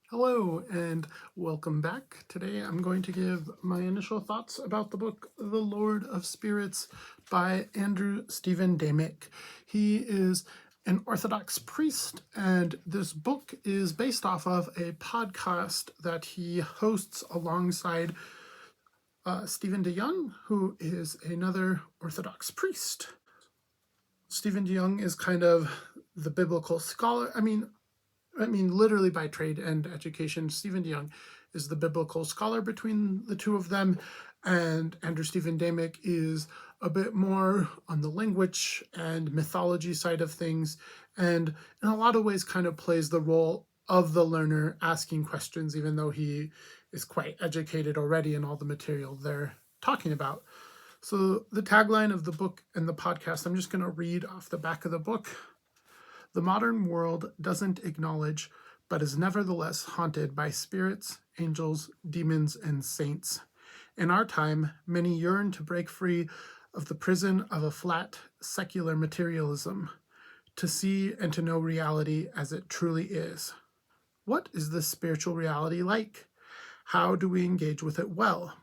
Hello and welcome back. Today I'm going to give my initial thoughts about the book The Lord of Spirits by Andrew Stephen Damick. He is an Orthodox priest, and this book is based off of a podcast that he hosts alongside Stephen DeYoung, who is another Orthodox priest. Stephen DeYoung is kind of the biblical scholar. I mean, literally by trade and education, Stephen DeYoung is the biblical scholar between the two of them, and Andrew Stephen Damick is a bit more on the language and mythology side of things, and in a lot of ways kind of plays the role of the learner asking questions, even though he is quite educated already in all the material they're talking about. So the tagline of the book and the podcast, I'm just going to read off the back of the book. The modern world doesn't acknowledge, but is nevertheless haunted by spirits, angels, demons, and saints. In our time, many yearn to break free of the prison of a flat, secular materialism, to see and to know reality as it truly is. What is this spiritual reality like? How do we engage with it well?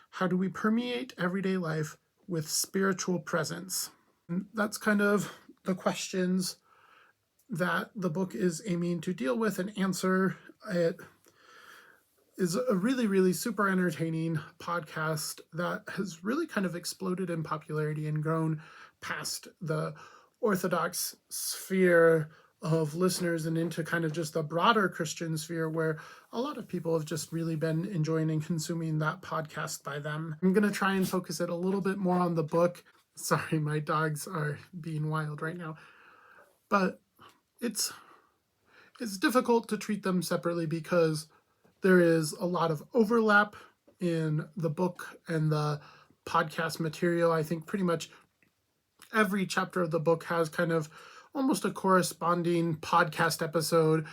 How do we permeate everyday life with spiritual presence? And that's kind of the questions that the book is aiming to deal with and answer. It is a really, really super entertaining podcast that has really kind of exploded in popularity and grown past the Orthodox sphere of listeners and into kind of just the broader Christian sphere, where a lot of people have just really been enjoying and consuming that podcast by them. I'm going to try and focus it a little bit more on the book. Sorry, my dogs are being wild right now. But it's difficult to treat them separately because there is a lot of overlap in the book and the podcast material. I think pretty much every chapter of the book has kind of almost a corresponding podcast episode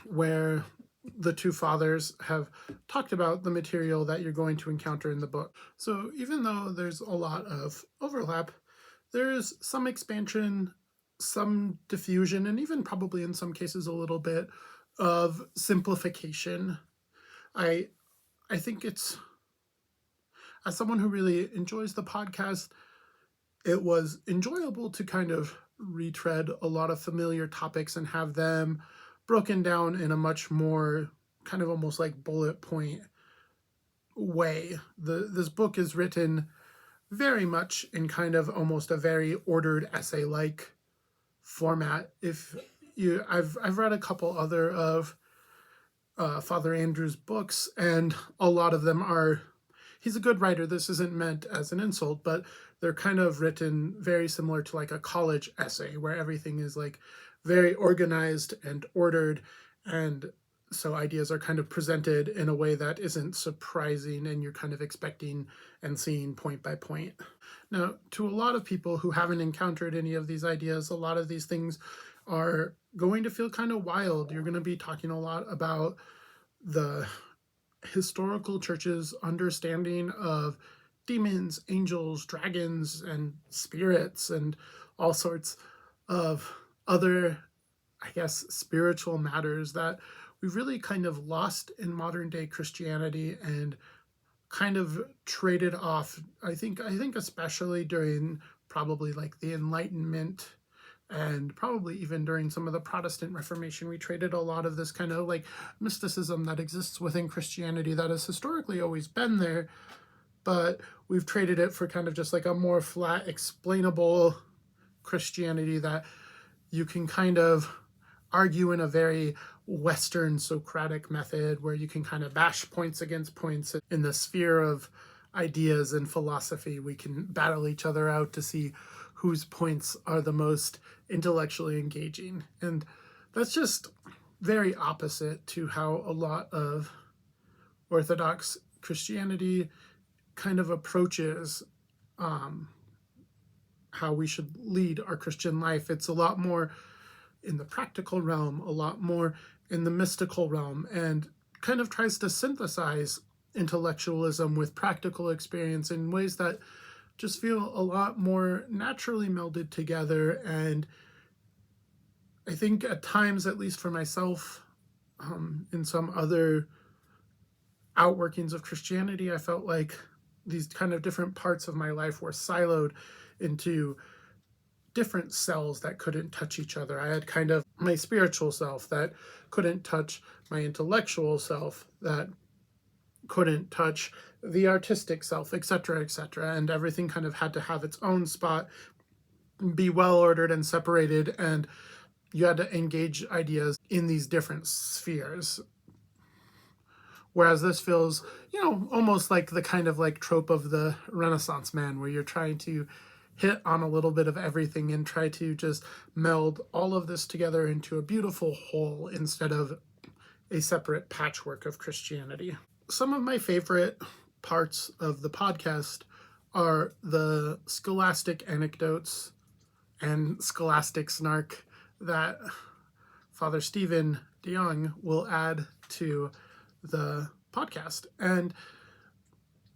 where the two fathers have talked about the material that you're going to encounter in the book. So even though there's a lot of overlap, there's some expansion, some diffusion, and even probably in some cases a little bit of simplification. I think it's, as someone who really enjoys the podcast, it was enjoyable to kind of retread a lot of familiar topics and have them broken down in a much more kind of almost like bullet point way. This book is written very much in kind of almost a very ordered essay-like format. I've read a couple other of Father Andrew's books, and a lot of them are, he's a good writer. This isn't meant as an insult, but they're kind of written very similar to like a college essay where everything is like very organized and ordered, and so ideas are kind of presented in a way that isn't surprising and you're kind of expecting and seeing point by point. Now, to a lot of people who haven't encountered any of these ideas, a lot of these things are going to feel kind of wild. You're going to be talking a lot about the historical church's understanding of demons, angels, dragons, and spirits, and all sorts of other, I guess, spiritual matters that we've really kind of lost in modern day Christianity and kind of traded off. I think especially during probably like the Enlightenment and probably even during some of the Protestant Reformation, we traded a lot of this kind of like mysticism that exists within Christianity that has historically always been there, but we've traded it for kind of just like a more flat, explainable Christianity that you can kind of argue in a very Western Socratic method where you can kind of bash points against points. In the sphere of ideas and philosophy, we can battle each other out to see whose points are the most intellectually engaging. And that's just very opposite to how a lot of Orthodox Christianity kind of approaches how we should lead our Christian life. It's a lot more in the practical realm, a lot more in the mystical realm, and kind of tries to synthesize intellectualism with practical experience in ways that just feel a lot more naturally melded together. And I think at times, at least for myself, in some other outworkings of Christianity, I felt like these kind of different parts of my life were siloed into different cells that couldn't touch each other. I had kind of my spiritual self that couldn't touch my intellectual self, that couldn't touch the artistic self, etc., etc. And everything kind of had to have its own spot, be well ordered and separated, and you had to engage ideas in these different spheres. Whereas this feels, almost like the kind of like trope of the Renaissance man, where you're trying to hit on a little bit of everything and try to just meld all of this together into a beautiful whole instead of a separate patchwork of Christianity. Some of my favorite parts of the podcast are the scholastic anecdotes and scholastic snark that Father Stephen DeYoung will add to the podcast. And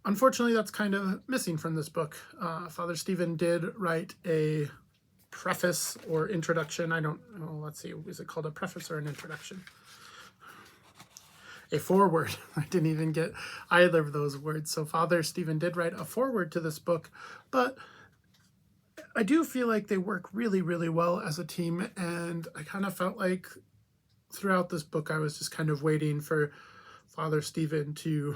unfortunately, that's kind of missing from this book. Father Stephen did write a preface or introduction. I don't know, let's see, is it called a preface or an introduction? A foreword. I didn't even get either of those words. So Father Stephen did write a foreword to this book, but I do feel like they work really, really well as a team. And I kind of felt like throughout this book, I was just kind of waiting for Father Stephen to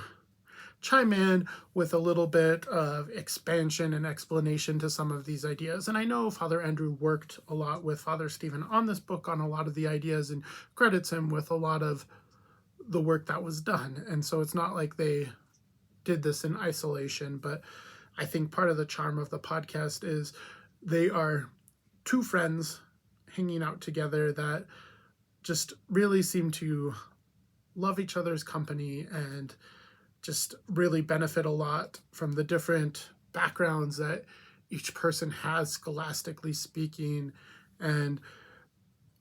chime in with a little bit of expansion and explanation to some of these ideas. And I know Father Andrew worked a lot with Father Stephen on this book on a lot of the ideas and credits him with a lot of the work that was done. And so it's not like they did this in isolation, but I think part of the charm of the podcast is they are two friends hanging out together that just really seem to love each other's company and just really benefit a lot from the different backgrounds that each person has, scholastically speaking. And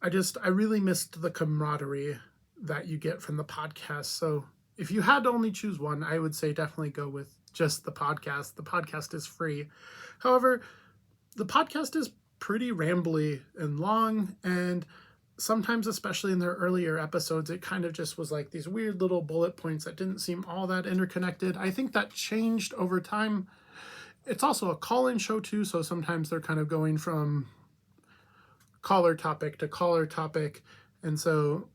I really missed the camaraderie that you get from the podcast. So if you had to only choose one, I would say definitely go with just the podcast. The podcast is free. However, the podcast is pretty rambly and long, and sometimes, especially in their earlier episodes, it kind of just was like these weird little bullet points that didn't seem all that interconnected. I think that changed over time. It's also a call-in show too, so sometimes they're kind of going from caller topic to caller topic. And so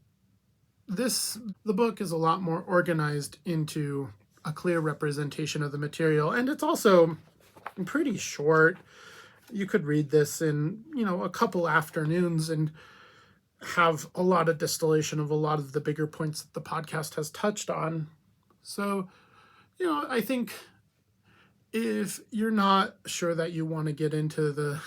the book is a lot more organized into a clear representation of the material. And it's also pretty short. You could read this in, a couple afternoons and have a lot of distillation of a lot of the bigger points that the podcast has touched on. So, I think if you're not sure that you want to get into the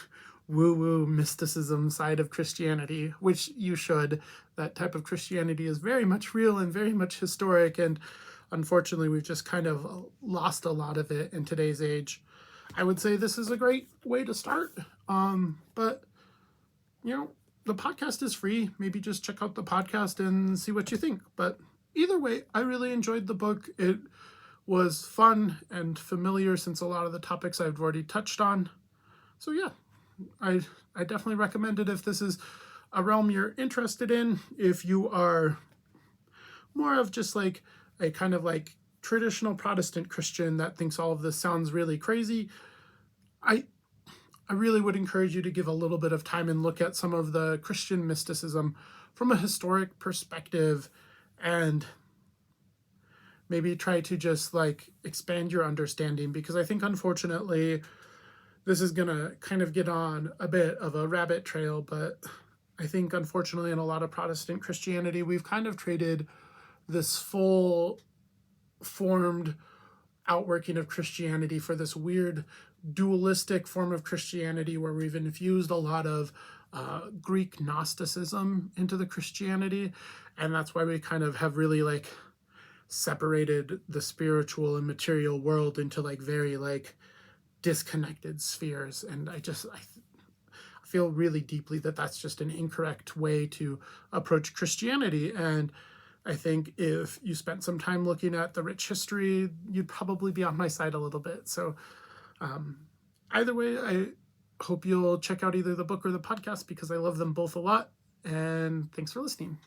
woo-woo mysticism side of Christianity, which you should, that type of Christianity is very much real and very much historic, and unfortunately we've just kind of lost a lot of it in today's age. I would say this is a great way to start. But the podcast is free. Maybe just check out the podcast and see what you think. But either way, I really enjoyed the book. It was fun and familiar since a lot of the topics I've already touched on. So yeah, I definitely recommend it if this is a realm you're interested in. If you are more of just like a kind of like traditional Protestant Christian that thinks all of this sounds really crazy, I really would encourage you to give a little bit of time and look at some of the Christian mysticism from a historic perspective and maybe try to just like expand your understanding, because I think unfortunately this is going to kind of get on a bit of a rabbit trail, but I think unfortunately in a lot of Protestant Christianity, we've kind of traded this full formed outworking of Christianity for this weird dualistic form of Christianity where we've infused a lot of Greek Gnosticism into the Christianity. And that's why we kind of have really like separated the spiritual and material world into like very like disconnected spheres. And I feel really deeply that that's just an incorrect way to approach Christianity. And I think if you spent some time looking at the rich history, you'd probably be on my side a little bit. So either way, I hope you'll check out either the book or the podcast because I love them both a lot. And thanks for listening.